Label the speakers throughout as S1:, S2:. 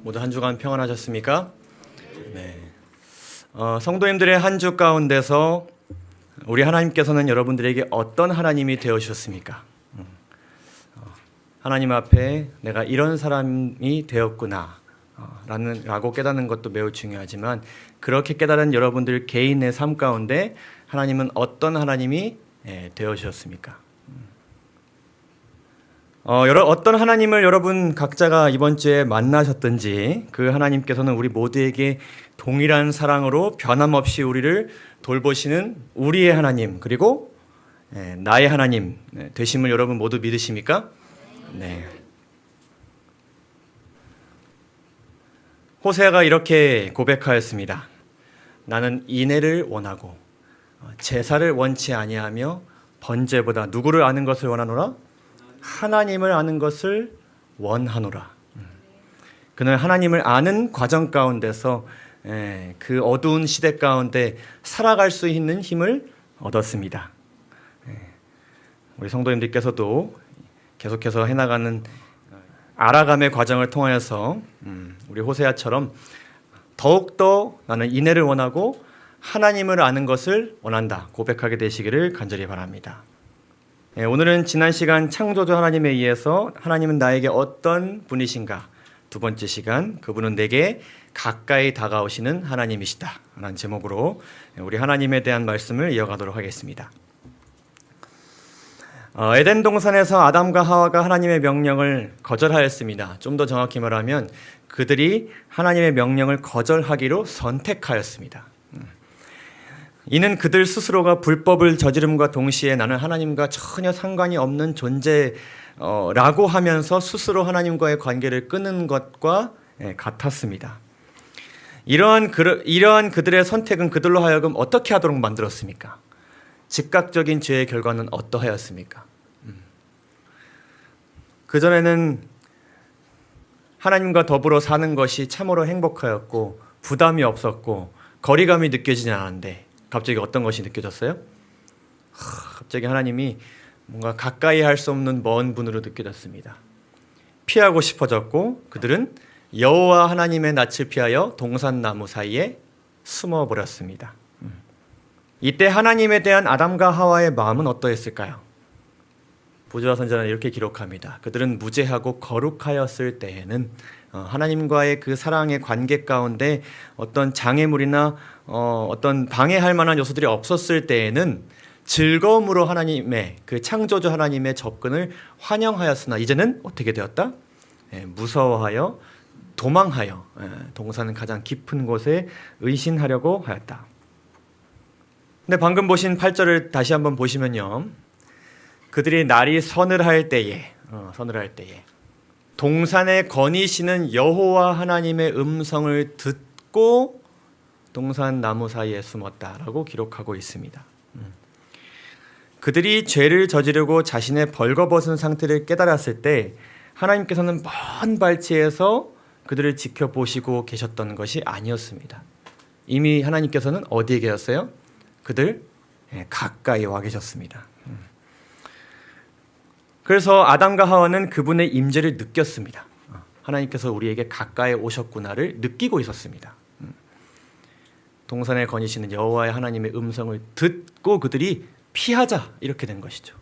S1: 모두 한 주간 평안하셨습니까? 네. 성도님들의 한 주 가운데서 우리 하나님께서는 여러분들에게 어떤 하나님이 되어주셨습니까? 하나님 앞에 내가 이런 사람이 되었구나 라고 깨닫는 것도 매우 중요하지만, 그렇게 깨달은 여러분들 개인의 삶 가운데 하나님은 어떤 하나님이 되어주셨습니까? 어떤 하나님을 여러분 각자가 이번 주에 만나셨든지, 그 하나님께서는 우리 모두에게 동일한 사랑으로 변함없이 우리를 돌보시는 우리의 하나님, 그리고 나의 하나님 되심을 여러분 모두 믿으십니까? 네. 호세아가 이렇게 고백하였습니다. 나는 인애를 원하고 제사를 원치 아니하며 번제보다 누구를 아는 것을 원하노라? 하나님을 아는 것을 원하노라. 그는 하나님을 아는 과정 가운데서 그 어두운 시대 가운데 살아갈 수 있는 힘을 얻었습니다. 우리 성도님들께서도 계속해서 해나가는 알아감의 과정을 통하여서 우리 호세아처럼 더욱더 나는 인애를 원하고 하나님을 아는 것을 원한다 고백하게 되시기를 간절히 바랍니다. 오늘은 지난 시간 창조주 하나님에 의해서 하나님은 나에게 어떤 분이신가, 두 번째 시간 그분은 내게 가까이 다가오시는 하나님이시다 라는 제목으로 우리 하나님에 대한 말씀을 이어가도록 하겠습니다. 에덴 동산에서 아담과 하와가 하나님의 명령을 거절하였습니다. 좀 더 정확히 말하면 그들이 하나님의 명령을 거절하기로 선택하였습니다. 이는 그들 스스로가 불법을 저지름과 동시에 나는 하나님과 전혀 상관이 없는 존재라고 하면서 스스로 하나님과의 관계를 끊는 것과 같았습니다. 이러한 그들의 선택은 그들로 하여금 어떻게 하도록 만들었습니까? 즉각적인 죄의 결과는 어떠하였습니까? 그전에는 하나님과 더불어 사는 것이 참으로 행복하였고 부담이 없었고 거리감이 느껴지지 않았는데 갑자기 어떤 것이 느껴졌어요? 갑자기 하나님이 뭔가 가까이 할 수 없는 먼 분으로 느껴졌습니다. 피하고 싶어졌고 그들은 여호와 하나님의 낯을 피하여 동산나무 사이에 숨어버렸습니다. 이때 하나님에 대한 아담과 하와의 마음은 어떠했을까요? 보드라 선지자는 이렇게 기록합니다. 그들은 무죄하고 거룩하였을 때에는 하나님과의 그 사랑의 관계 가운데 어떤 장애물이나 어떤 방해할 만한 요소들이 없었을 때에는 즐거움으로 하나님의 그 창조주 하나님의 접근을 환영하였으나 이제는 어떻게 되었다? 무서워하여 도망하여 동산은 가장 깊은 곳에 의신하려고 하였다. 근데 방금 보신 8절을 다시 한번 보시면요, 그들이 날이 서늘할 때에 동산에 거니시는 여호와 하나님의 음성을 듣고 동산 나무 사이에 숨었다라고 기록하고 있습니다. 그들이 죄를 저지르고 자신의 벌거벗은 상태를 깨달았을 때 하나님께서는 먼 발치에서 그들을 지켜보시고 계셨던 것이 아니었습니다. 이미 하나님께서는 어디에 계셨어요? 그들 가까이 와 계셨습니다. 그래서 아담과 하와는 그분의 임재를 느꼈습니다. 하나님께서 우리에게 가까이 오셨구나를 느끼고 있었습니다. 동산에 거니시는 여호와의 하나님의 음성을 듣고 그들이 피하자 이렇게 된 것이죠.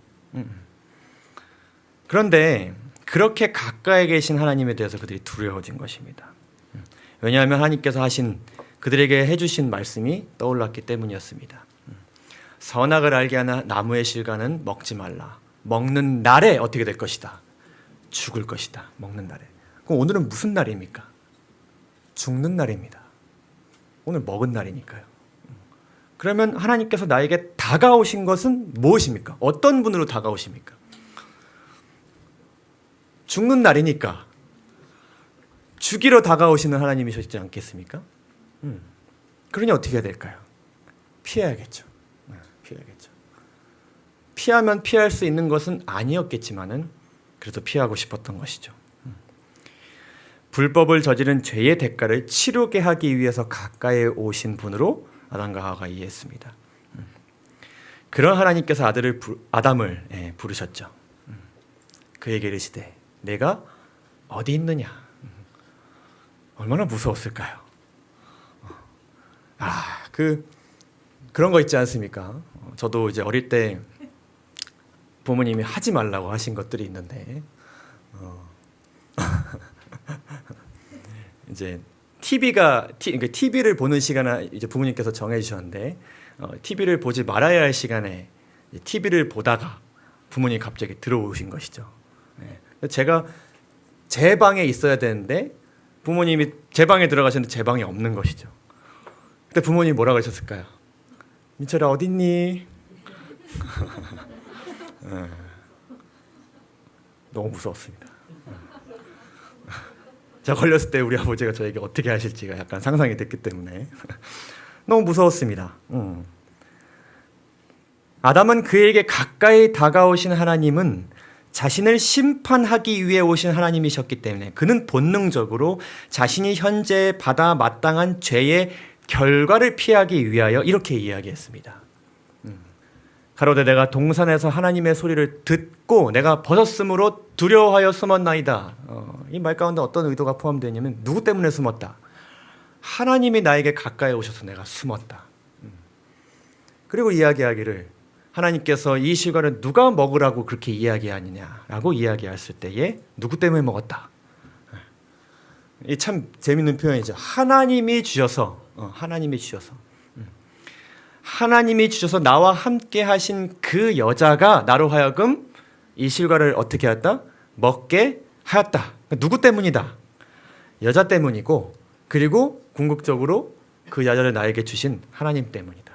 S1: 그런데 그렇게 가까이 계신 하나님에 대해서 그들이 두려워진 것입니다. 왜냐하면 하나님께서 그들에게 해주신 말씀이 떠올랐기 때문이었습니다. 선악을 알게 하는 나무의 실과는 먹지 말라. 먹는 날에 어떻게 될 것이다? 죽을 것이다. 먹는 날에. 그럼 오늘은 무슨 날입니까? 죽는 날입니다. 오늘 먹은 날이니까요. 그러면 하나님께서 나에게 다가오신 것은 무엇입니까? 어떤 분으로 다가오십니까? 죽는 날이니까 죽이러 다가오시는 하나님이셨지 않겠습니까? 그러니 어떻게 해야 될까요? 피해야겠죠. 피해야겠죠. 피하면 피할 수 있는 것은 아니었겠지만은 그래도 피하고 싶었던 것이죠. 불법을 저지른 죄의 대가를 치르게 하기 위해서 가까이 오신 분으로 아담과 하와가 이해했습니다. 그런 하나님께서 아담을 부르셨죠. 그에게 이르시되 내가 어디 있느냐. 얼마나 무서웠을까요? 그런 거 있지 않습니까? 저도 이제 어릴 때 부모님이 하지 말라고 하신 것들이 있는데 이제 TV를 보는 시간을 이제 부모님께서 정해 주셨는데 TV를 보지 말아야 할 시간에 TV를 보다가 부모님이 갑자기 들어오신 것이죠. 제가 제 방에 있어야 되는데 부모님이 제 방에 들어가셨는데 제 방에 없는 것이죠. 그때 부모님이 뭐라 그러셨을까요? 민철아 어딨니? 너무 무서웠습니다. 제가 걸렸을 때 우리 아버지가 저에게 어떻게 하실지가 약간 상상이 됐기 때문에 너무 무서웠습니다. 아담은 그에게 가까이 다가오신 하나님은 자신을 심판하기 위해 오신 하나님이셨기 때문에 그는 본능적으로 자신이 현재 받아 마땅한 죄의 결과를 피하기 위하여 이렇게 이야기했습니다. 가로되 내가 동산에서 하나님의 소리를 듣고 내가 벗었으므로 두려워하여 숨었나이다. 이 말 가운데 어떤 의도가 포함되어 있냐면 누구 때문에 숨었다? 하나님이 나에게 가까이 오셔서 내가 숨었다. 그리고 이야기하기를 하나님께서 이 실과를 누가 먹으라고 그렇게 이야기하느냐라고 이야기했을 때에 누구 때문에 먹었다. 이 참 재밌는 표현이죠. 하나님이 주셔서 하나님이 주셔서 나와 함께 하신 그 여자가 나로 하여금 이 실과를 어떻게 하였다? 먹게 하였다. 누구 때문이다? 여자 때문이고 그리고 궁극적으로 그 여자를 나에게 주신 하나님 때문이다.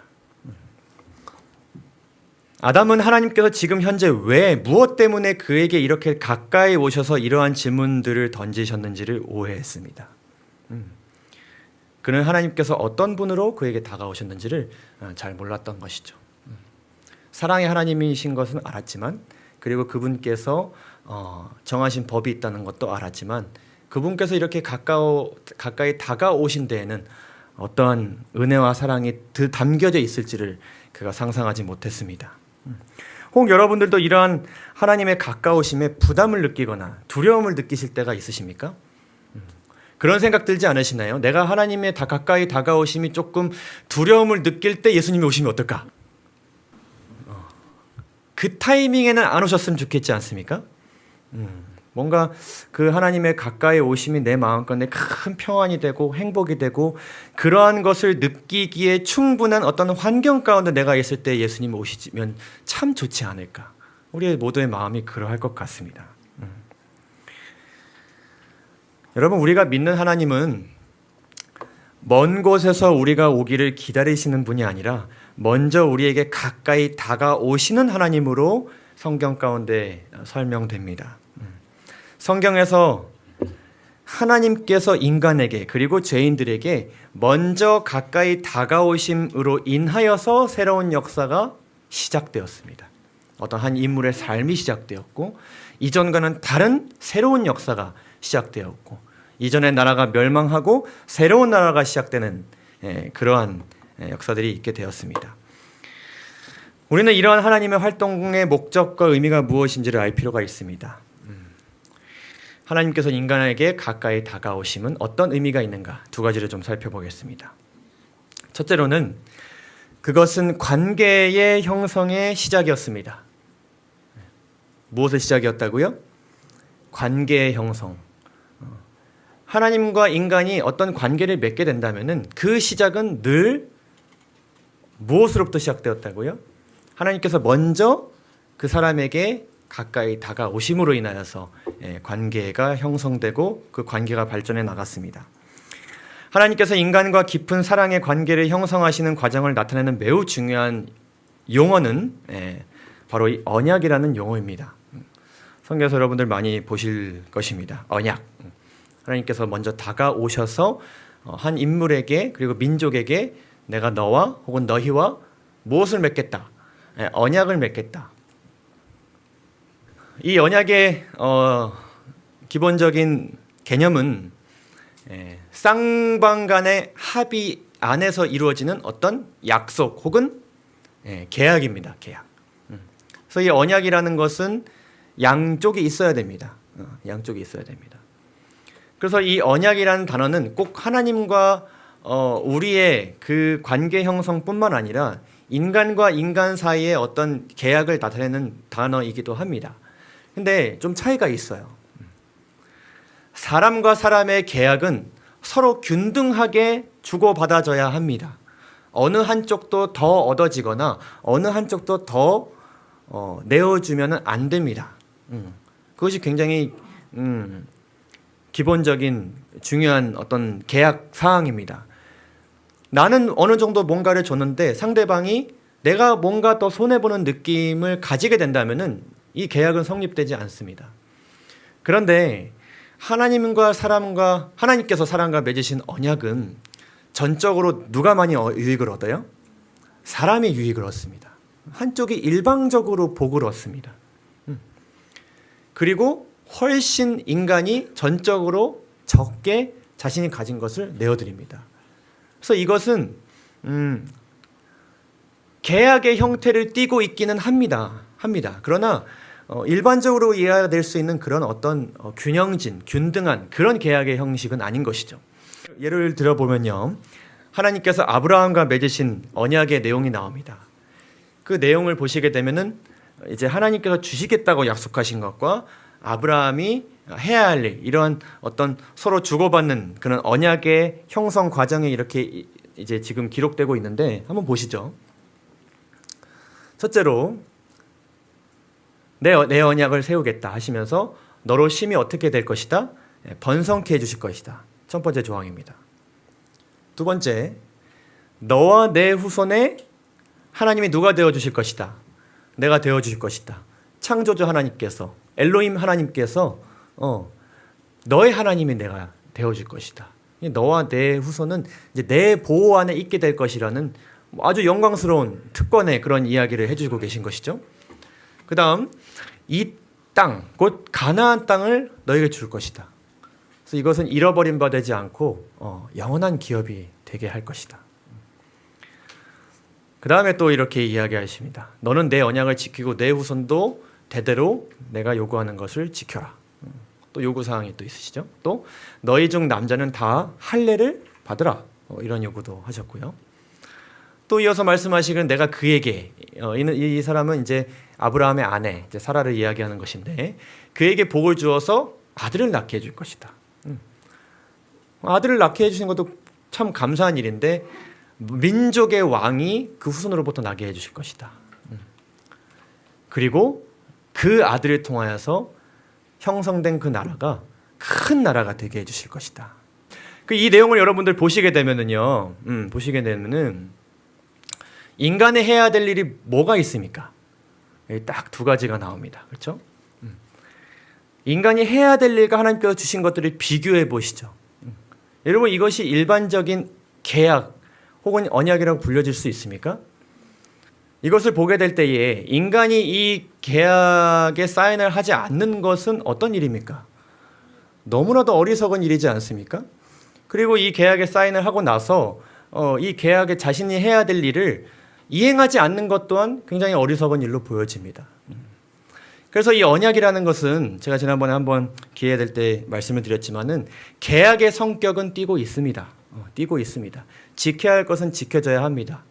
S1: 아담은 하나님께서 지금 현재 왜 무엇 때문에 그에게 이렇게 가까이 오셔서 이러한 질문들을 던지셨는지를 오해했습니다. 그는 하나님께서 어떤 분으로 그에게 다가오셨는지를 잘 몰랐던 것이죠. 사랑의 하나님이신 것은 알았지만 그리고 그분께서 정하신 법이 있다는 것도 알았지만 그분께서 이렇게 가까이 다가오신 데에는 어떠한 은혜와 사랑이 담겨져 있을지를 그가 상상하지 못했습니다. 혹 여러분들도 이러한 하나님의 가까우심에 부담을 느끼거나 두려움을 느끼실 때가 있으십니까? 그런 생각 들지 않으시나요? 내가 하나님의 가까이 다가오심이 조금 두려움을 느낄 때 예수님이 오시면 어떨까? 그 타이밍에는 안 오셨으면 좋겠지 않습니까? 뭔가 그 하나님의 가까이 오심이 내 마음 가운데 큰 평안이 되고 행복이 되고 그러한 것을 느끼기에 충분한 어떤 환경 가운데 내가 있을 때 예수님 오시면 참 좋지 않을까. 우리의 모두의 마음이 그러할 것 같습니다. 여러분, 우리가 믿는 하나님은 먼 곳에서 우리가 오기를 기다리시는 분이 아니라 먼저 우리에게 가까이 다가오시는 하나님으로 성경 가운데 설명됩니다. 성경에서 하나님께서 인간에게 그리고 죄인들에게 먼저 가까이 다가오심으로 인하여서 새로운 역사가 시작되었습니다. 어떤 한 인물의 삶이 시작되었고 이전과는 다른 새로운 역사가 시작되었고 이전의 나라가 멸망하고 새로운 나라가 시작되는 그러한 역사들이 있게 되었습니다. 우리는 이러한 하나님의 활동의 목적과 의미가 무엇인지를 알 필요가 있습니다. 하나님께서 인간에게 가까이 다가오심은 어떤 의미가 있는가? 두 가지를 좀 살펴보겠습니다. 첫째로는 그것은 관계의 형성의 시작이었습니다. 무엇의 시작이었다고요? 관계의 형성. 하나님과 인간이 어떤 관계를 맺게 된다면 그 시작은 늘 무엇으로부터 시작되었다고요? 하나님께서 먼저 그 사람에게 가까이 다가오심으로 인하여서 관계가 형성되고 그 관계가 발전해 나갔습니다. 하나님께서 인간과 깊은 사랑의 관계를 형성하시는 과정을 나타내는 매우 중요한 용어는 바로 이 언약이라는 용어입니다. 성경에서 여러분들 많이 보실 것입니다. 언약. 하나님께서 먼저 다가오셔서 한 인물에게 그리고 민족에게 내가 너와 혹은 너희와 무엇을 맺겠다. 언약을 맺겠다. 이 언약의 기본적인 개념은 쌍방 간의 합의 안에서 이루어지는 어떤 약속 혹은 계약입니다. 계약. 그래서 이 언약이라는 것은 양쪽이 있어야 됩니다. 양쪽이 있어야 됩니다. 그래서 이 언약이라는 단어는 꼭 하나님과 우리의 그 관계 형성뿐만 아니라 인간과 인간 사이의 어떤 계약을 나타내는 단어이기도 합니다. 근데 좀 차이가 있어요. 사람과 사람의 계약은 서로 균등하게 주고받아져야 합니다. 어느 한쪽도 더 얻어지거나 어느 한쪽도 더 내어주면 안 됩니다. 그것이 굉장히 기본적인 중요한 어떤 계약 사항입니다. 나는 어느 정도 뭔가를 줬는데 상대방이 내가 뭔가 더 손해보는 느낌을 가지게 된다면은 이 계약은 성립되지 않습니다. 그런데 하나님께서 사람과 맺으신 언약은 전적으로 누가 많이 유익을 얻어요? 사람이 유익을 얻습니다. 한쪽이 일방적으로 복을 얻습니다. 그리고 훨씬 인간이 전적으로 적게 자신이 가진 것을 내어드립니다. 그래서 이것은 계약의 형태를 띠고 있기는 합니다. 그러나 일반적으로 이해될 수 있는 그런 어떤 균형진, 균등한 그런 계약의 형식은 아닌 것이죠. 예를 들어보면요, 하나님께서 아브라함과 맺으신 언약의 내용이 나옵니다. 그 내용을 보시게 되면은 이제 하나님께서 주시겠다고 약속하신 것과 아브라함이 해야 할 일, 이러한 어떤 서로 주고받는 그런 언약의 형성 과정이 이렇게 이제 지금 기록되고 있는데 한번 보시죠. 첫째로 내 언약을 세우겠다 하시면서 너로 심히 어떻게 될 것이다? 번성케 해주실 것이다. 첫 번째 조항입니다. 두 번째, 너와 내 후손에 하나님이 누가 되어주실 것이다? 내가 되어주실 것이다. 창조주 하나님께서, 엘로힘 하나님께서 너의 하나님이 내가 되어줄 것이다. 너와 내 후손은 이제 내 보호 안에 있게 될 것이라는 아주 영광스러운 특권의 그런 이야기를 해주고 계신 것이죠. 그 다음, 이 땅, 곧 가나안 땅을 너에게 줄 것이다. 그래서 이것은 잃어버린 바 되지 않고 영원한 기업이 되게 할 것이다. 그 다음에 또 이렇게 이야기하십니다. 너는 내 언약을 지키고 내 후손도 대대로 내가 요구하는 것을 지켜라. 또 요구사항이 또 있으시죠. 또 너희 중 남자는 다 할례를 받으라. 이런 요구도 하셨고요. 또 이어서 말씀하시기는 내가 그에게, 이 사람은 이제 아브라함의 아내 이제 사라를 이야기하는 것인데, 그에게 복을 주어서 아들을 낳게 해줄 것이다. 아들을 낳게 해주신 것도 참 감사한 일인데 민족의 왕이 그 후손으로부터 나게 해주실 것이다. 그리고 그 아들을 통하여서 형성된 그 나라가 큰 나라가 되게 해주실 것이다. 이 내용을 여러분들 보시게 되면은요, 인간이 해야 될 일이 뭐가 있습니까? 딱 두 가지가 나옵니다. 그렇죠? 인간이 해야 될 일과 하나님께서 주신 것들을 비교해 보시죠. 여러분, 이것이 일반적인 계약 혹은 언약이라고 불려질 수 있습니까? 이것을 보게 될 때에 인간이 이 계약에 사인을 하지 않는 것은 어떤 일입니까? 너무나도 어리석은 일이지 않습니까? 그리고 이 계약에 사인을 하고 나서 이 계약에 자신이 해야 될 일을 이행하지 않는 것 또한 굉장히 어리석은 일로 보여집니다. 그래서 이 언약이라는 것은 제가 지난번에 한번 기회 될 때 말씀을 드렸지만은 계약의 성격은 띠고 있습니다. 띠고 있습니다. 지켜야 할 것은 지켜져야 합니다.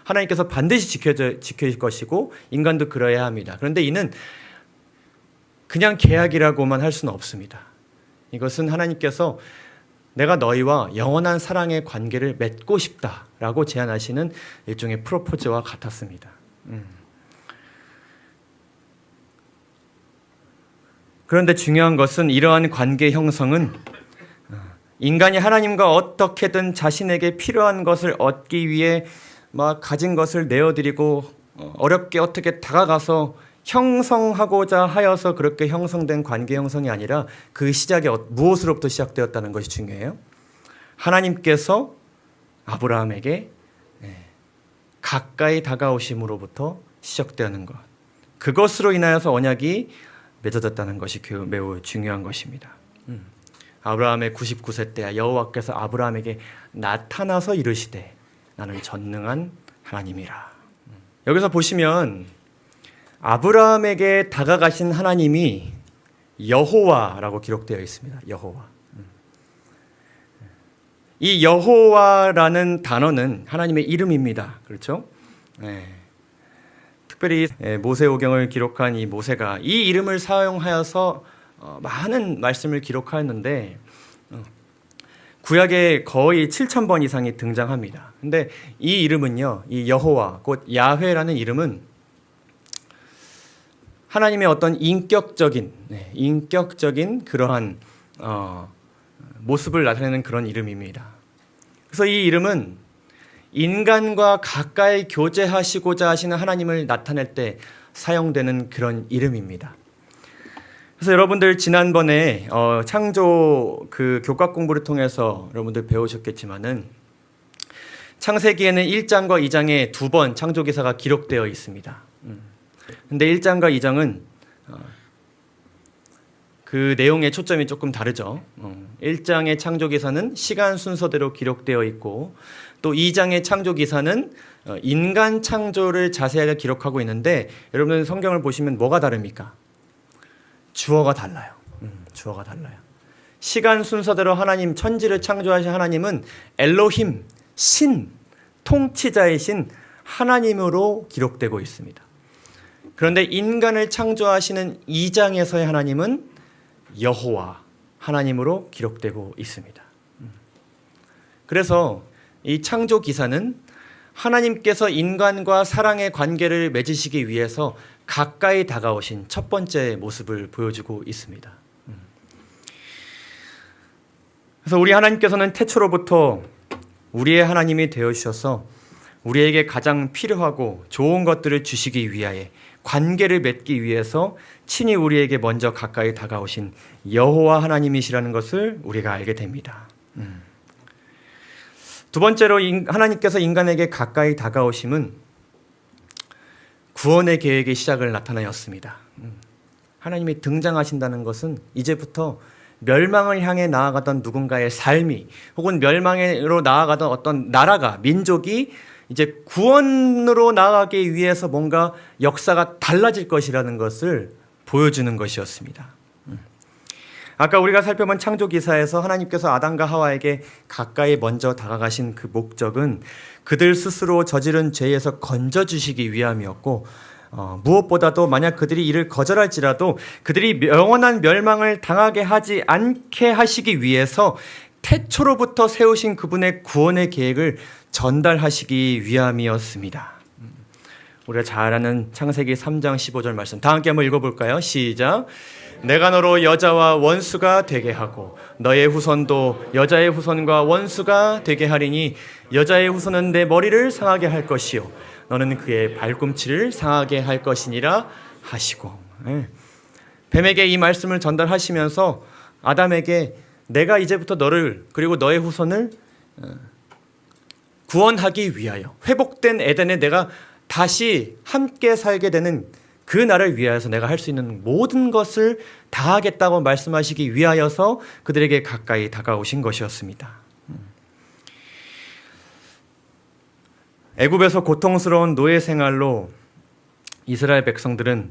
S1: 하나님께서 반드시 지킬 것이고 인간도 그러해야 합니다. 그런데 이는 그냥 계약이라고만 할 수는 없습니다. 이것은 하나님께서 내가 너희와 영원한 사랑의 관계를 맺고 싶다라고 제안하시는 일종의 프로포즈와 같았습니다. 그런데 중요한 것은 이러한 관계 형성은 인간이 하나님과 어떻게든 자신에게 필요한 것을 얻기 위해 막 가진 것을 내어드리고 어렵게 어떻게 다가가서 형성하고자 하여서 그렇게 형성된 관계 형성이 아니라 그 시작이 무엇으로부터 시작되었다는 것이 중요해요. 하나님께서 아브라함에게 가까이 다가오심으로부터 시작되는 것, 그것으로 인하여서 언약이 맺어졌다는 것이 매우 중요한 것입니다. 아브라함의 99세 때 여호와께서 아브라함에게 나타나서 이르시되 나는 전능한 하나님이라. 여기서 보시면 아브라함에게 다가가신 하나님이 여호와라고 기록되어 있습니다. 여호와. 이 여호와라는 단어는 하나님의 이름입니다. 그렇죠? 네. 특별히 모세오경을 기록한 이 모세가 이 이름을 사용하여서 많은 말씀을 기록하였는데 구약에 거의 7,000번 이상이 등장합니다. 근데 이 이름은요, 이 여호와, 곧 야훼라는 이름은 하나님의 어떤 인격적인 그러한 모습을 나타내는 그런 이름입니다. 그래서 이 이름은 인간과 가까이 교제하시고자 하시는 하나님을 나타낼 때 사용되는 그런 이름입니다. 그래서 여러분들 지난번에 창조 그 교과 공부를 통해서 여러분들 배우셨겠지만은 창세기에는 1장과 2장에 두 번 창조 기사가 기록되어 있습니다. 근데 1장과 2장은 그 내용의 초점이 조금 다르죠. 1장의 창조 기사는 시간 순서대로 기록되어 있고 또 2장의 창조 기사는 인간 창조를 자세하게 기록하고 있는데 여러분 성경을 보시면 뭐가 다릅니까? 주어가 달라요. 주어가 달라요. 시간 순서대로 하나님 천지를 창조하신 하나님은 엘로힘, 신, 통치자이신 하나님으로 기록되고 있습니다. 그런데 인간을 창조하시는 2장에서의 하나님은 여호와, 하나님으로 기록되고 있습니다. 그래서 이 창조 기사는 하나님께서 인간과 사랑의 관계를 맺으시기 위해서 가까이 다가오신 첫 번째 모습을 보여주고 있습니다. 그래서 우리 하나님께서는 태초로부터 우리의 하나님이 되어주셔서 우리에게 가장 필요하고 좋은 것들을 주시기 위하여 관계를 맺기 위해서 친히 우리에게 먼저 가까이 다가오신 여호와 하나님이시라는 것을 우리가 알게 됩니다. 두 번째로 하나님께서 인간에게 가까이 다가오심은 구원의 계획의 시작을 나타내었습니다. 하나님이 등장하신다는 것은 이제부터 멸망을 향해 나아가던 누군가의 삶이 혹은 멸망으로 나아가던 어떤 나라가 민족이 이제 구원으로 나아가기 위해서 뭔가 역사가 달라질 것이라는 것을 보여주는 것이었습니다. 아까 우리가 살펴본 창조 기사에서 하나님께서 아담과 하와에게 가까이 먼저 다가가신 그 목적은 그들 스스로 저지른 죄에서 건져주시기 위함이었고 무엇보다도 만약 그들이 이를 거절할지라도 그들이 영원한 멸망을 당하게 하지 않게 하시기 위해서 태초로부터 세우신 그분의 구원의 계획을 전달하시기 위함이었습니다. 우리가 잘 아는 창세기 3장 15절 말씀 다 함께 한번 읽어볼까요? 시작. 내가 너로 여자와 원수가 되게 하고 너의 후손도 여자의 후손과 원수가 되게 하리니 여자의 후손은 내 머리를 상하게 할 것이요 너는 그의 발꿈치를 상하게 할 것이니라 하시고 뱀에게 이 말씀을 전달하시면서 아담에게 내가 이제부터 너를 그리고 너의 후손을 구원하기 위하여 회복된 에덴에 내가 다시 함께 살게 되는 그 날을 위하여서 내가 할 수 있는 모든 것을 다 하겠다고 말씀하시기 위하여서 그들에게 가까이 다가오신 것이었습니다. 애굽에서 고통스러운 노예 생활로 이스라엘 백성들은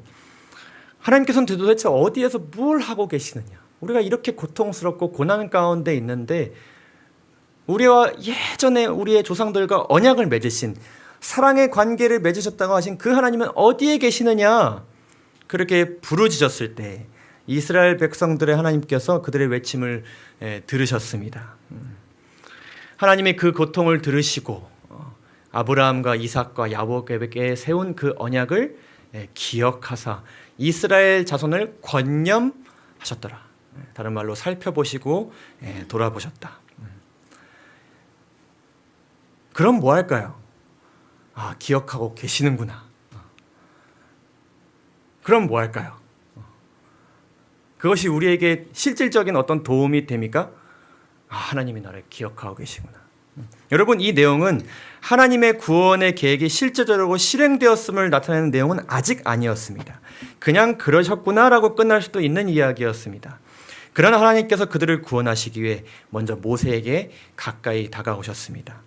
S1: 하나님께서는 도대체 어디에서 뭘 하고 계시느냐? 우리가 이렇게 고통스럽고 고난 가운데 있는데 우리와 예전에 우리의 조상들과 언약을 맺으신 사랑의 관계를 맺으셨다고 하신 그 하나님은 어디에 계시느냐? 그렇게 부르짖었을 때 이스라엘 백성들의 하나님께서 그들의 외침을 들으셨습니다. 하나님이 그 고통을 들으시고 아브라함과 이삭과 야곱에게 세운 그 언약을 기억하사 이스라엘 자손을 권념하셨더라. 다른 말로 살펴보시고 돌아보셨다. 그럼 뭐 할까요? 기억하고 계시는구나. 그럼 뭐 할까요? 그것이 우리에게 실질적인 어떤 도움이 됩니까? 하나님이 나를 기억하고 계시구나. 여러분, 이 내용은 하나님의 구원의 계획이 실제적으로 실행되었음을 나타내는 내용은 아직 아니었습니다. 그냥 그러셨구나라고 끝날 수도 있는 이야기였습니다. 그러나 하나님께서 그들을 구원하시기 위해 먼저 모세에게 가까이 다가오셨습니다.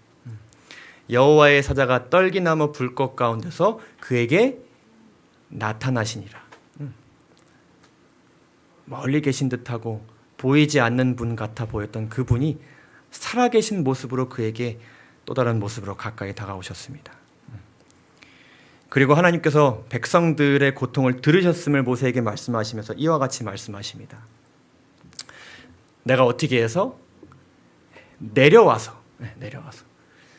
S1: 여호와의 사자가 떨기나무 불꽃 가운데서 그에게 나타나시니라. 멀리 계신 듯하고 보이지 않는 분 같아 보였던 그분이 살아계신 모습으로 그에게 또 다른 모습으로 가까이 다가오셨습니다. 그리고 하나님께서 백성들의 고통을 들으셨음을 모세에게 말씀하시면서 이와 같이 말씀하십니다. 내가 어떻게 해서 내려와서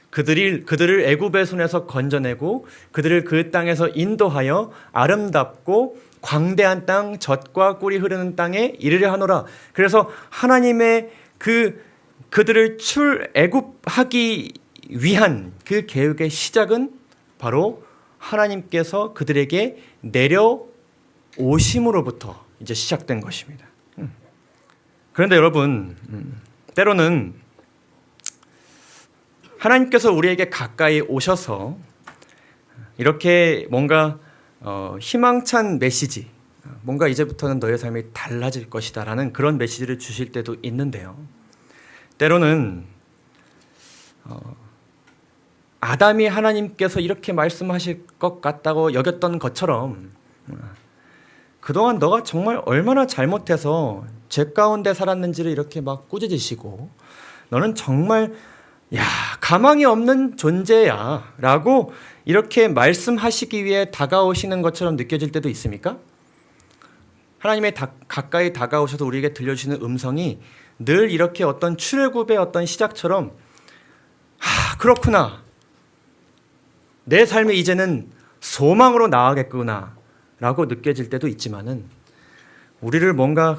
S1: 그들을 애굽의 손에서 건져내고 그들을 그 땅에서 인도하여 아름답고 광대한 땅, 젖과 꿀이 흐르는 땅에 이르려 하노라. 그래서 하나님의 그들을 출애굽하기 위한 그 계획의 시작은 바로 하나님께서 그들에게 내려오심으로부터 이제 시작된 것입니다. 그런데 여러분, 때로는 하나님께서 우리에게 가까이 오셔서 이렇게 뭔가 희망찬 메시지, 뭔가 이제부터는 너의 삶이 달라질 것이다 라는 그런 메시지를 주실 때도 있는데요. 때로는 아담이 하나님께서 이렇게 말씀하실 것 같다고 여겼던 것처럼 그동안 너가 정말 얼마나 잘못해서 죄 가운데 살았는지를 이렇게 막 꾸짖으시고 너는 정말 가망이 없는 존재야 라고 이렇게 말씀하시기 위해 다가오시는 것처럼 느껴질 때도 있습니까? 하나님의 가까이 다가오셔서 우리에게 들려주시는 음성이 늘 이렇게 어떤 출애굽의 어떤 시작처럼 그렇구나, 내 삶이 이제는 소망으로 나아가겠구나 라고 느껴질 때도 있지만은 우리를 뭔가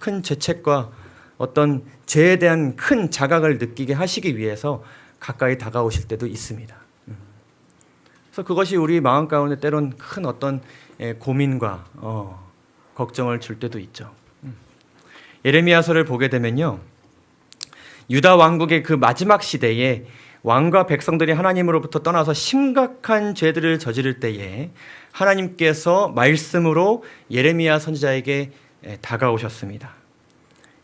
S1: 큰 죄책과 어떤 죄에 대한 큰 자각을 느끼게 하시기 위해서 가까이 다가오실 때도 있습니다. 그래서 그것이 우리 마음 가운데 때론 큰 어떤 고민과 걱정을 줄 때도 있죠. 예레미야서를 보게 되면요, 유다 왕국의 그 마지막 시대에 왕과 백성들이 하나님으로부터 떠나서 심각한 죄들을 저지를 때에 하나님께서 말씀으로 예레미야 선지자에게 다가오셨습니다.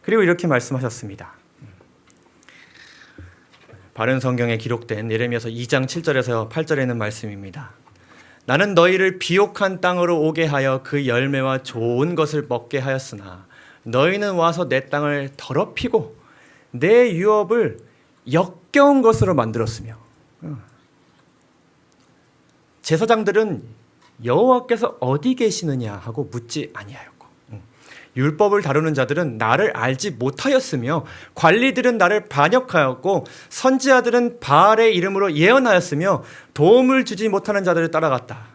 S1: 그리고 이렇게 말씀하셨습니다. 바른 성경에 기록된 예레미야서 2장 7절에서 8절에 있는 말씀입니다. 나는 너희를 비옥한 땅으로 오게 하여 그 열매와 좋은 것을 먹게 하였으나 너희는 와서 내 땅을 더럽히고 내 유업을 역겨운 것으로 만들었으며 제사장들은 여호와께서 어디 계시느냐 하고 묻지 아니하였고 율법을 다루는 자들은 나를 알지 못하였으며 관리들은 나를 반역하였고 선지자들은 바알의 이름으로 예언하였으며 도움을 주지 못하는 자들을 따라갔다.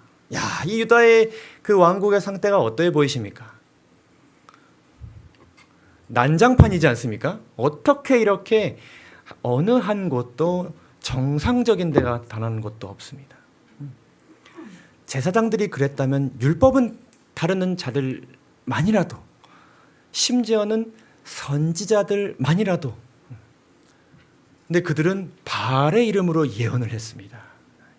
S1: 이 유다의 그 왕국의 상태가 어떠해 보이십니까? 난장판이지 않습니까? 어떻게 이렇게 어느 한 곳도 정상적인 데가 단 한 곳도 없습니다. 제사장들이 그랬다면 율법은 다루는 자들만이라도, 심지어는 선지자들만이라도, 근데 그들은 바알의 이름으로 예언을 했습니다.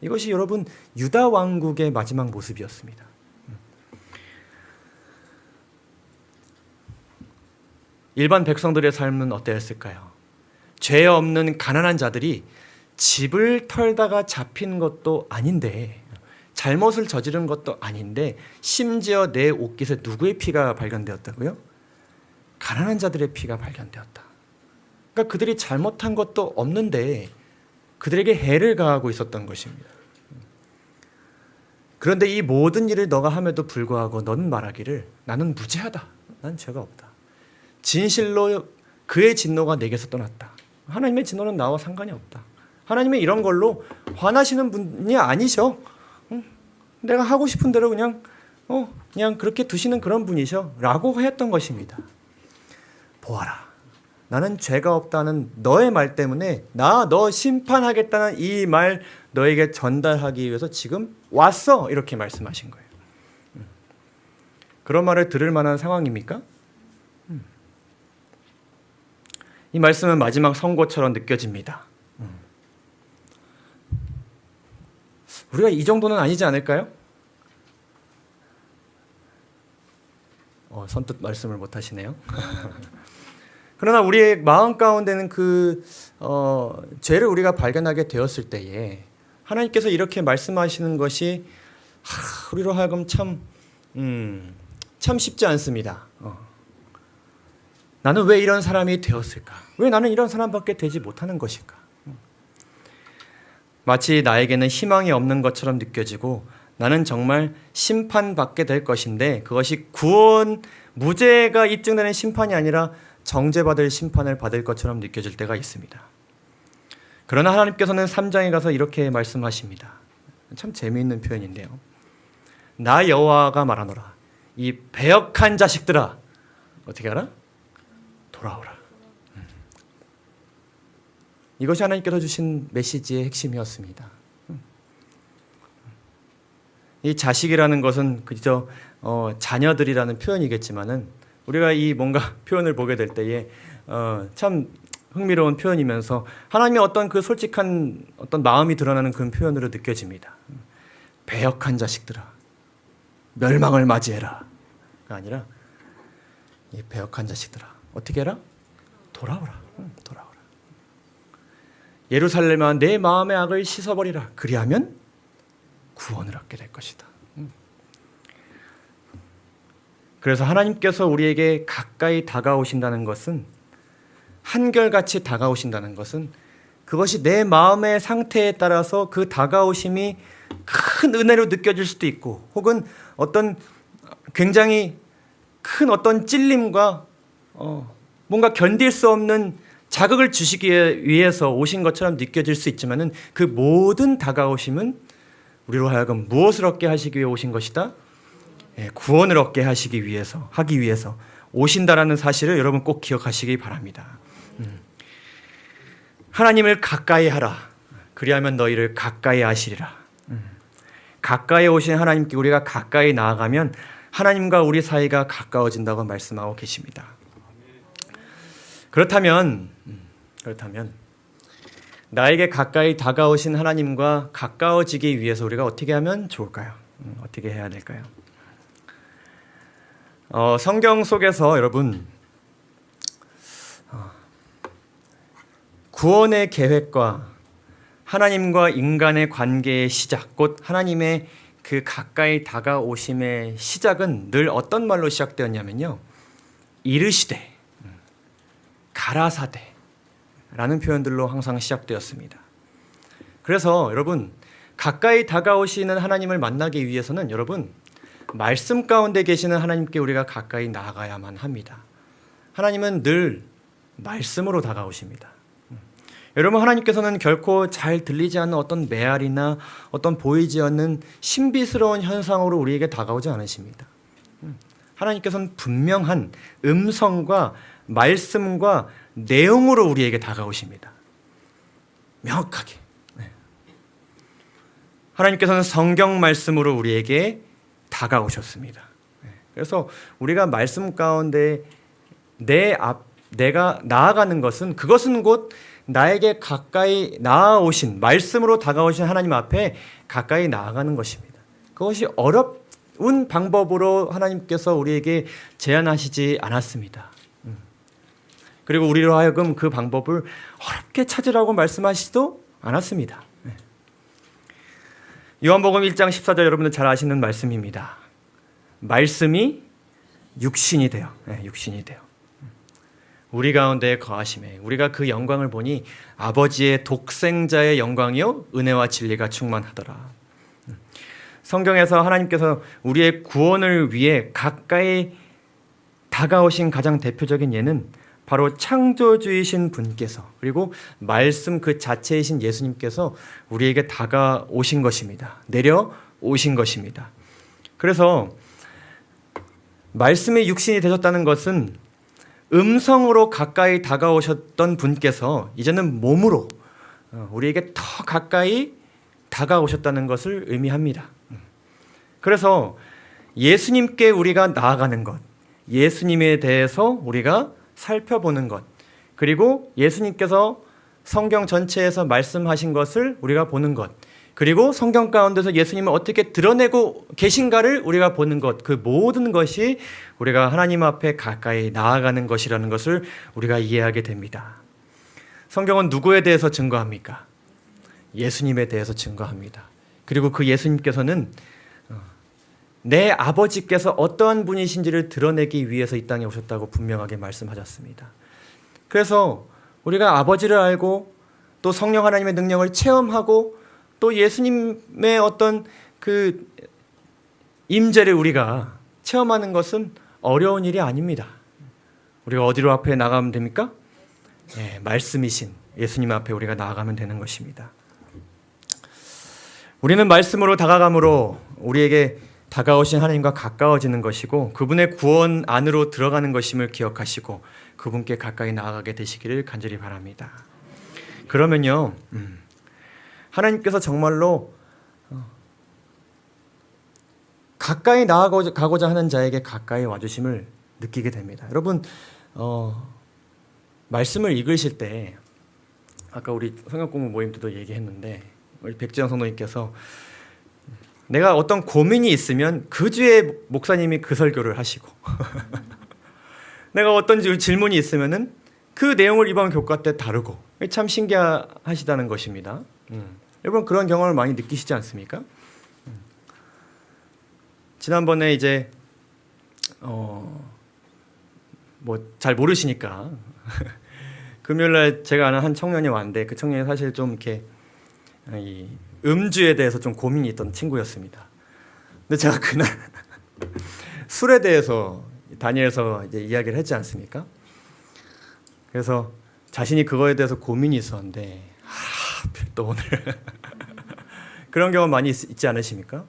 S1: 이것이 여러분 유다 왕국의 마지막 모습이었습니다. 일반 백성들의 삶은 어떠했을까요? 죄 없는 가난한 자들이 집을 털다가 잡힌 것도 아닌데, 잘못을 저지른 것도 아닌데 심지어 내 옷깃에 누구의 피가 발견되었다고요? 가난한 자들의 피가 발견되었다. 그러니까 그들이 잘못한 것도 없는데 그들에게 해를 가하고 있었던 것입니다. 그런데 이 모든 일을 너가 함에도 불구하고 너는 말하기를 나는 무죄하다, 난 죄가 없다, 진실로 그의 진노가 내게서 떠났다, 하나님의 진노는 나와 상관이 없다, 하나님의 이런 걸로 화나시는 분이 아니셔, 내가 하고 싶은 대로 그냥 그렇게 두시는 그런 분이셔 라고 했던 것입니다. 보아라, 나는 죄가 없다는 너의 말 때문에 너 심판하겠다는 이 말 너에게 전달하기 위해서 지금 왔어, 이렇게 말씀하신 거예요. 그런 말을 들을 만한 상황입니까? 이 말씀은 마지막 선고처럼 느껴집니다. 우리가 이 정도는 아니지 않을까요? 선뜻 말씀을 못 하시네요. 그러나 우리의 마음 가운데는 그 죄를 우리가 발견하게 되었을 때에 하나님께서 이렇게 말씀하시는 것이 우리로 하여금 참 쉽지 않습니다. 나는 왜 이런 사람이 되었을까? 왜 나는 이런 사람밖에 되지 못하는 것일까? 마치 나에게는 희망이 없는 것처럼 느껴지고 나는 정말 심판받게 될 것인데 그것이 구원, 무죄가 입증되는 심판이 아니라 정죄받을 심판을 받을 것처럼 느껴질 때가 있습니다. 그러나 하나님께서는 3장에 가서 이렇게 말씀하십니다. 참 재미있는 표현인데요. 나 여호와가 말하노라. 이 배역한 자식들아. 어떻게 알아? 돌아오라. 이것이 하나님께서 주신 메시지의 핵심이었습니다. 이 자식이라는 것은 그저 자녀들이라는 표현이겠지만은 우리가 이 뭔가 표현을 보게 될 때에 참 흥미로운 표현이면서 하나님의 어떤 그 솔직한 어떤 마음이 드러나는 그런 표현으로 느껴집니다. 배역한 자식들아, 멸망을 맞이해라가 아니라 이 배역한 자식들아, 어떻게 해라? 돌아오라, 돌아오라. 예루살렘아, 내 마음의 악을 씻어버리라. 그리하면 구원을 얻게 될 것이다. 그래서 하나님께서 우리에게 가까이 다가오신다는 것은, 한결같이 다가오신다는 것은 그것이 내 마음의 상태에 따라서 그 다가오심이 큰 은혜로 느껴질 수도 있고 혹은 어떤 굉장히 큰 어떤 찔림과 뭔가 견딜 수 없는 자극을 주시기 위해서 오신 것처럼 느껴질 수 있지만은 그 모든 다가오심은 우리로 하여금 무엇을 얻게 하시기 위해 오신 것이다? 구원을 얻게 하기 위해서 오신다라는 사실을 여러분 꼭 기억하시기 바랍니다. 하나님을 가까이 하라. 그리하면 너희를 가까이 하시리라. 가까이 오신 하나님께 우리가 가까이 나아가면 하나님과 우리 사이가 가까워진다고 말씀하고 계십니다. 그렇다면 나에게 가까이 다가오신 하나님과 가까워지기 위해서 우리가 어떻게 하면 좋을까요? 어떻게 해야 될까요? 성경 속에서 여러분 구원의 계획과 하나님과 인간의 관계의 시작, 곧 하나님의 그 가까이 다가오심의 시작은 늘 어떤 말로 시작되었냐면요, 이르시되, 가라사대 라는 표현들로 항상 시작되었습니다. 그래서 여러분 가까이 다가오시는 하나님을 만나기 위해서는 여러분 말씀 가운데 계시는 하나님께 우리가 가까이 나아가야만 합니다. 하나님은 늘 말씀으로 다가오십니다. 여러분, 하나님께서는 결코 잘 들리지 않는 어떤 메아리나 어떤 보이지 않는 신비스러운 현상으로 우리에게 다가오지 않으십니다. 하나님께서는 분명한 음성과 말씀과 내용으로 우리에게 다가오십니다. 명확하게. 하나님께서는 성경 말씀으로 우리에게 다가오셨습니다. 그래서 우리가 말씀 가운데 내가 나아가는 것은, 그것은 곧 나에게 가까이 나아오신, 말씀으로 다가오신 하나님 앞에 가까이 나아가는 것입니다. 그것이 어려운 방법으로 하나님께서 우리에게 제안하시지 않았습니다. 그리고 우리로 하여금 그 방법을 어렵게 찾으라고 말씀하시지도 않았습니다. 요한복음 1장 14절 여러분들 잘 아시는 말씀입니다. 말씀이 육신이 되어 우리 가운데 거하심에 우리가 그 영광을 보니 아버지의 독생자의 영광이요 은혜와 진리가 충만하더라. 성경에서 하나님께서 우리의 구원을 위해 가까이 다가오신 가장 대표적인 예는 바로 창조주이신 분께서, 그리고 말씀 그 자체이신 예수님께서 우리에게 다가오신 것입니다. 내려오신 것입니다. 그래서 말씀이 육신이 되셨다는 것은 음성으로 가까이 다가오셨던 분께서 이제는 몸으로 우리에게 더 가까이 다가오셨다는 것을 의미합니다. 그래서 예수님께 우리가 나아가는 것, 예수님에 대해서 우리가 살펴보는 것, 그리고 예수님께서 성경 전체에서 말씀하신 것을 우리가 보는 것, 그리고 성경 가운데서 예수님을 어떻게 드러내고 계신가를 우리가 보는 것, 그 모든 것이 우리가 하나님 앞에 가까이 나아가는 것이라는 것을 우리가 이해하게 됩니다. 성경은 누구에 대해서 증거합니까? 예수님에 대해서 증거합니다. 그리고 그 예수님께서는 내 아버지께서 어떠한 분이신지를 드러내기 위해서 이 땅에 오셨다고 분명하게 말씀하셨습니다. 그래서 우리가 아버지를 알고 또 성령 하나님의 능력을 체험하고 또 예수님의 어떤 그 임재를 우리가 체험하는 것은 어려운 일이 아닙니다. 우리가 어디로 앞에 나가면 됩니까? 네, 말씀이신 예수님 앞에 우리가 나아가면 되는 것입니다. 우리는 말씀으로 다가감으로 우리에게 다가오신 하나님과 가까워지는 것이고 그분의 구원 안으로 들어가는 것임을 기억하시고 그분께 가까이 나아가게 되시기를 간절히 바랍니다. 그러면요, 하나님께서 정말로 가까이 나아가고자 하는 자에게 가까이 와주심을 느끼게 됩니다. 여러분, 말씀을 읽으실 때 아까 우리 성경공부 모임 때도 얘기했는데 우리 백지영 성도님께서 내가 어떤 고민이 있으면 그 주에 목사님이 그 설교를 하시고 내가 어떤 질문이 있으면은 그 내용을 이번 교과 때 다루고 참 신기하시다는 것입니다. 여러분 그런 경험을 많이 느끼시지 않습니까? 지난번에 이제 뭐 잘 모르시니까 금요일날 제가 아는 한 청년이 왔는데 그 청년이 사실 좀 이렇게 이 음주에 대해서 좀 고민이 있던 친구였습니다. 근데 제가 그날 술에 대해서 다니엘서 이제 이야기를 했지 않습니까? 그래서 자신이 그거에 대해서 고민이 있었는데 또 오늘 그런 경험 많이 있지 않으십니까?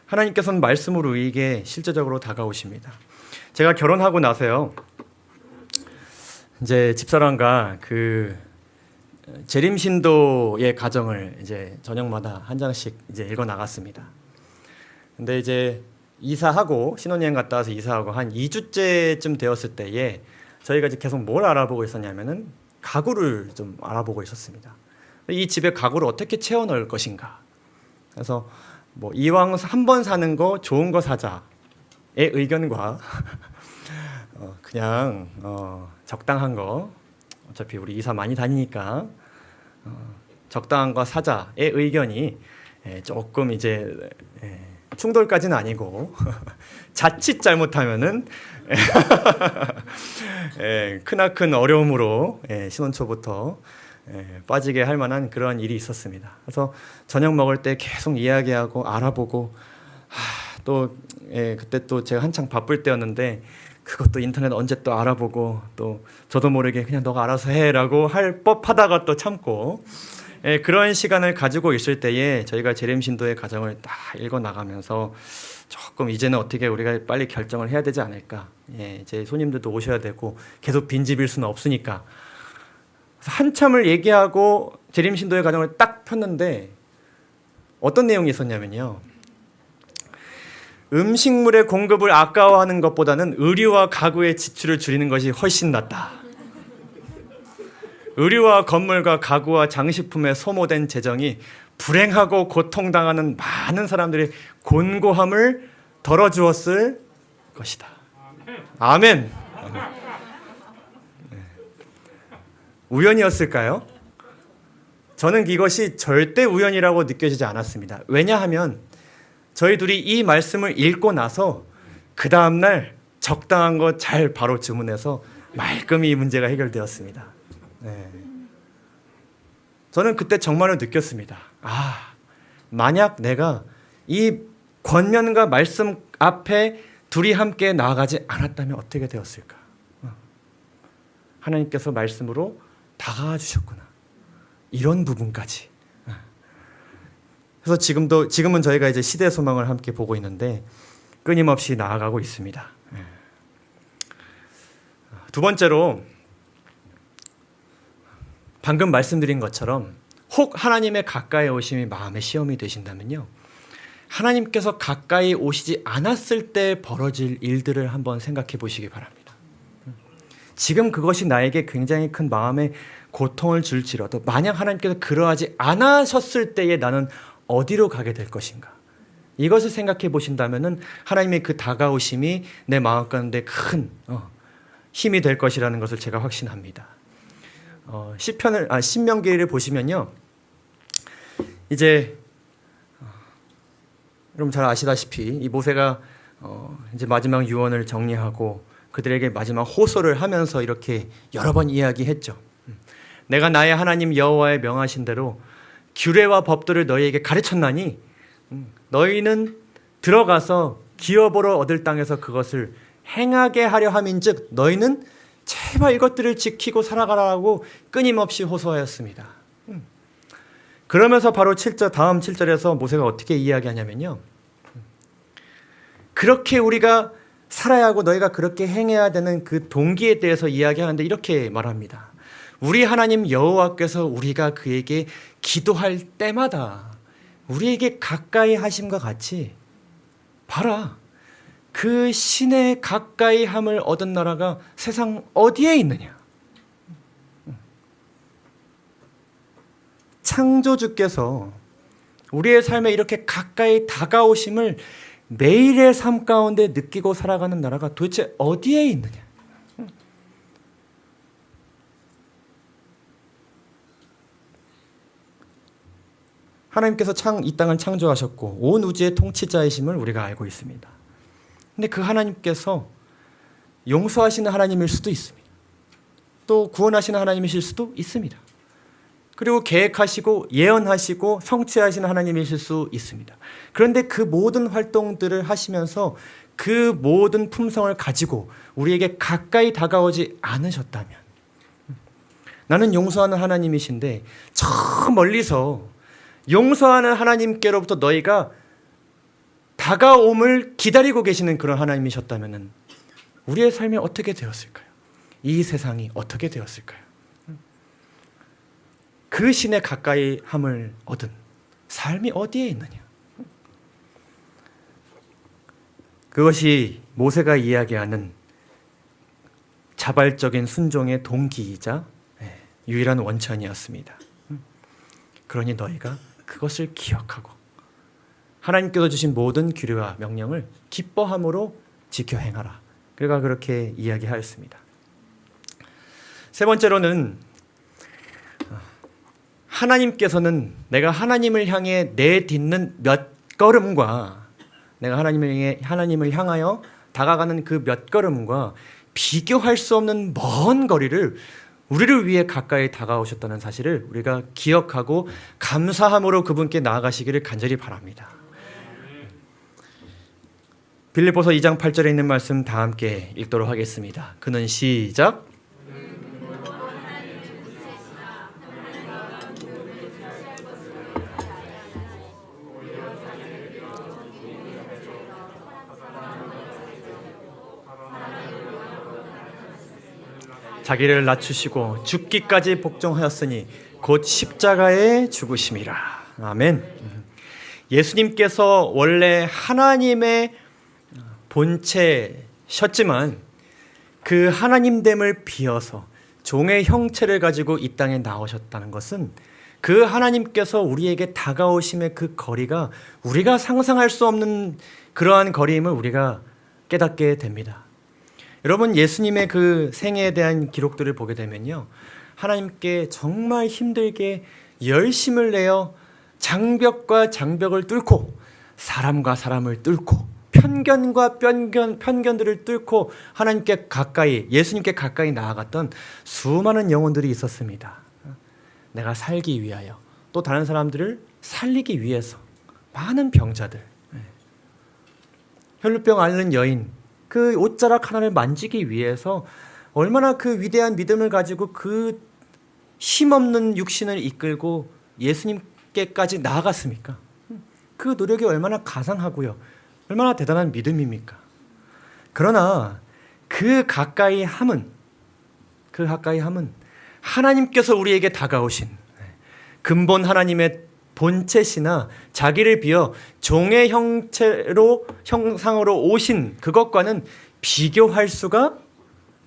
S1: 하나님께서는 말씀으로 우리에게 실제적으로 다가오십니다. 제가 결혼하고 나서요, 이제 집사람과 그 재림신도의 가정을 이제 저녁마다 한 장씩 이제 읽어 나갔습니다. 근데 이제 이사하고 신혼여행 갔다 와서 이사하고 한 2주째쯤 되었을 때에 저희가 이제 계속 뭘 알아보고 있었냐면은 가구를 좀 알아보고 있었습니다. 이 집에 가구를 어떻게 채워 넣을 것인가. 그래서 뭐 이왕 한 번 사는 거 좋은 거 사자의 의견과 그냥 적당한 거 어차피 우리 이사 많이 다니니까 적당한 거 사자의 의견이 조금 이제 충돌까지는 아니고 자칫 잘못하면은 크나큰 어려움으로 신혼 초부터 빠지게 할 만한 그런 일이 있었습니다. 그래서 저녁 먹을 때 계속 이야기하고 알아보고 또 그때 또 제가 한창 바쁠 때였는데 그것도 인터넷 언제 또 알아보고 또 저도 모르게 그냥 너가 알아서 해라고 할 법하다가 또 참고 그런 시간을 가지고 있을 때에 저희가 재림신도의 가정을 딱 읽어 나가면서 조금 이제는 어떻게 우리가 빨리 결정을 해야 되지 않을까. 이제 손님들도 오셔야 되고 계속 빈집일 수는 없으니까. 그래서 한참을 얘기하고 재림신도의 가정을 딱 폈는데 어떤 내용이 있었냐면요. 음식물의 공급을 아까워하는 것보다는 의류와 가구의 지출을 줄이는 것이 훨씬 낫다. 의류와 건물과 가구와 장식품에 소모된 재정이 불행하고 고통당하는 많은 사람들의 곤고함을 덜어주었을 것이다. 아멘. 우연이었을까요? 저는 이것이 절대 우연이라고 느껴지지 않았습니다. 왜냐하면 저희 둘이 이 말씀을 읽고 나서 그 다음날 적당한 거 잘 바로 주문해서 말끔히 이 문제가 해결되었습니다. 저는 그때 정말로 느꼈습니다. 만약 내가 이 권면과 말씀 앞에 둘이 함께 나아가지 않았다면 어떻게 되었을까? 하나님께서 말씀으로 다가와 주셨구나. 이런 부분까지. 그래서 지금은 저희가 이제 시대 소망을 함께 보고 있는데 끊임없이 나아가고 있습니다. 두 번째로 방금 말씀드린 것처럼 혹 하나님의 가까이 오심이 마음의 시험이 되신다면요. 하나님께서 가까이 오시지 않았을 때 벌어질 일들을 한번 생각해 보시기 바랍니다. 지금 그것이 나에게 굉장히 큰 마음의 고통을 줄지라도 만약 하나님께서 그러하지 않으셨을 때에 나는 어디로 가게 될 것인가? 이것을 생각해 보신다면은 하나님의 그 다가오심이 내 마음 가운데 큰 힘이 될 것이라는 것을 제가 확신합니다. 신명기를 보시면요, 이제 여러분 잘 아시다시피 이 모세가 이제 마지막 유언을 정리하고 그들에게 마지막 호소를 하면서 이렇게 여러 번 이야기했죠. 내가 나의 하나님 여호와의 명하신 대로 규례와 법도를 너희에게 가르쳤나니 너희는 들어가서 기업으로 얻을 땅에서 그것을 행하게 하려 함인즉 너희는 제발 이것들을 지키고 살아가라고 끊임없이 호소하였습니다. 그러면서 바로 7절, 다음 7절에서 모세가 어떻게 이야기하냐면요, 그렇게 우리가 살아야 하고 너희가 그렇게 행해야 되는 그 동기에 대해서 이야기하는데 이렇게 말합니다. 우리 하나님 여호와께서 우리가 그에게 기도할 때마다 우리에게 가까이 하심과 같이 봐라, 그 신의 가까이 함을 얻은 나라가 세상 어디에 있느냐. 창조주께서 우리의 삶에 이렇게 가까이 다가오심을 매일의 삶 가운데 느끼고 살아가는 나라가 도대체 어디에 있느냐. 하나님께서 이 땅을 창조하셨고 온 우주의 통치자이심을 우리가 알고 있습니다. 근데 그 하나님께서 용서하시는 하나님일 수도 있습니다. 또 구원하시는 하나님이실 수도 있습니다. 그리고 계획하시고 예언하시고 성취하시는 하나님이실 수 있습니다. 그런데 그 모든 활동들을 하시면서 그 모든 품성을 가지고 우리에게 가까이 다가오지 않으셨다면, 나는 용서하는 하나님이신데 저 멀리서 용서하는 하나님께로부터 너희가 다가옴을 기다리고 계시는 그런 하나님이셨다면 우리의 삶이 어떻게 되었을까요? 이 세상이 어떻게 되었을까요? 그 신의 가까이 함을 얻은 삶이 어디에 있느냐? 그것이 모세가 이야기하는 자발적인 순종의 동기이자 유일한 원천이었습니다. 그러니 너희가 그것을 기억하고 하나님께서 주신 모든 규례와 명령을 기뻐함으로 지켜 행하라. 그가 그렇게 이야기하였습니다. 세 번째로는 하나님께서는 내가 하나님을 향해 내딛는 몇 걸음과 내가 하나님을 향하여 다가가는 그 몇 걸음과 비교할 수 없는 먼 거리를 우리를 위해 가까이 다가오셨다는 사실을 우리가 기억하고 감사함으로 그분께 나아가시기를 간절히 바랍니다. 빌립보서 2장 8절에 있는 말씀 다 함께 읽도록 하겠습니다. 그는 시작. 자기를 낮추시고 죽기까지 복종하였으니 곧 십자가에 죽으심이라. 아멘. 예수님께서 원래 하나님의 본체셨지만 그 하나님됨을 비어서 종의 형체를 가지고 이 땅에 나오셨다는 것은 그 하나님께서 우리에게 다가오심의 그 거리가 우리가 상상할 수 없는 그러한 거리임을 우리가 깨닫게 됩니다. 여러분, 예수님의 그 생애에 대한 기록들을 보게 되면요, 하나님께 정말 힘들게 열심을 내어 장벽과 장벽을 뚫고 사람과 사람을 뚫고 편견과 편견들을 뚫고 하나님께 가까이, 예수님께 가까이 나아갔던 수많은 영혼들이 있었습니다. 내가 살기 위하여, 또 다른 사람들을 살리기 위해서 많은 병자들, 혈루병 앓는 여인, 그 옷자락 하나를 만지기 위해서 얼마나 그 위대한 믿음을 가지고 그 힘없는 육신을 이끌고 예수님께까지 나아갔습니까? 그 노력이 얼마나 가상하고요, 얼마나 대단한 믿음입니까? 그러나 그 가까이 함은 하나님께서 우리에게 다가오신 근본 하나님의 본체시나 자기를 비어 종의 형상으로 오신 그것과는 비교할 수가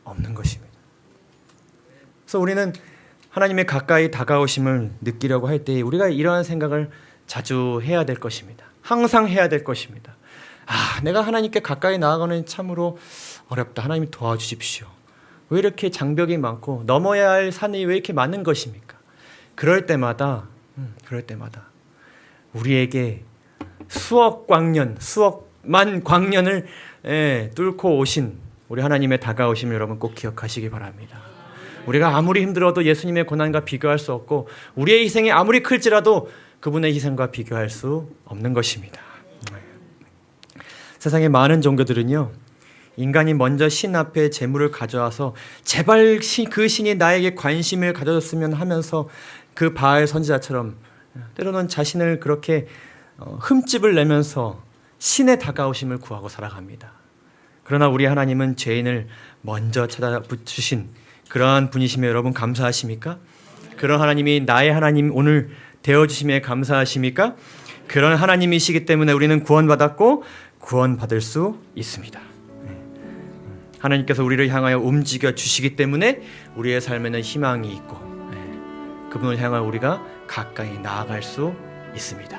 S1: 없는 것입니다. 그래서 우리는 하나님의 가까이 다가오심을 느끼려고 할 때 우리가 이러한 생각을 자주 해야 될 것입니다. 항상 해야 될 것입니다. 내가 하나님께 가까이 나아가는 참으로 어렵다. 하나님 도와주십시오. 왜 이렇게 장벽이 많고 넘어야 할 산이 왜 이렇게 많은 것입니까? 그럴 때마다 우리에게 수억 광년, 수억만 광년을 뚫고 오신 우리 하나님의 다가오심을 여러분 꼭 기억하시기 바랍니다. 우리가 아무리 힘들어도 예수님의 고난과 비교할 수 없고 우리의 희생이 아무리 클지라도 그분의 희생과 비교할 수 없는 것입니다. 세상의 많은 종교들은요, 인간이 먼저 신 앞에 제물을 가져와서 제발 그 신이 나에게 관심을 가져줬으면 하면서 그 바알 선지자처럼 때로는 자신을 그렇게 흠집을 내면서 신의 다가오심을 구하고 살아갑니다. 그러나 우리 하나님은 죄인을 먼저 찾아주신 그러한 분이시며 여러분 감사하십니까? 그런 하나님이 나의 하나님 오늘 되어주심에 감사하십니까? 그런 하나님이시기 때문에 우리는 구원받았고 구원받을 수 있습니다. 하나님께서 우리를 향하여 움직여 주시기 때문에 우리의 삶에는 희망이 있고 그분을 향하여 우리가 가까이 나아갈 수 있습니다.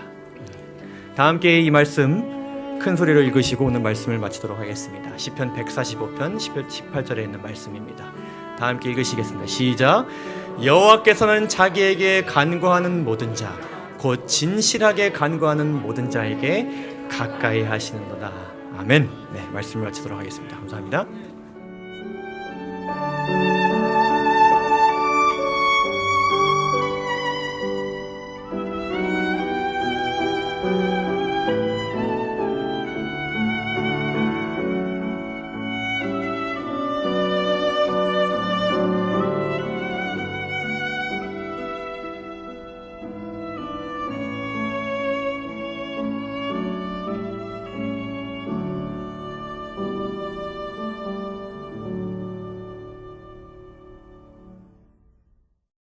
S1: 다 함께 이 말씀 큰 소리로 읽으시고 오늘 말씀을 마치도록 하겠습니다. 시편 145편 18절에 있는 말씀입니다. 다 함께 읽으시겠습니다. 시작. 여호와께서는 자기에게 간구하는 모든 자 곧 진실하게 간구하는 모든 자에게 가까이 하시는도다. 아멘. 네, 말씀을 마치도록 하겠습니다. 감사합니다.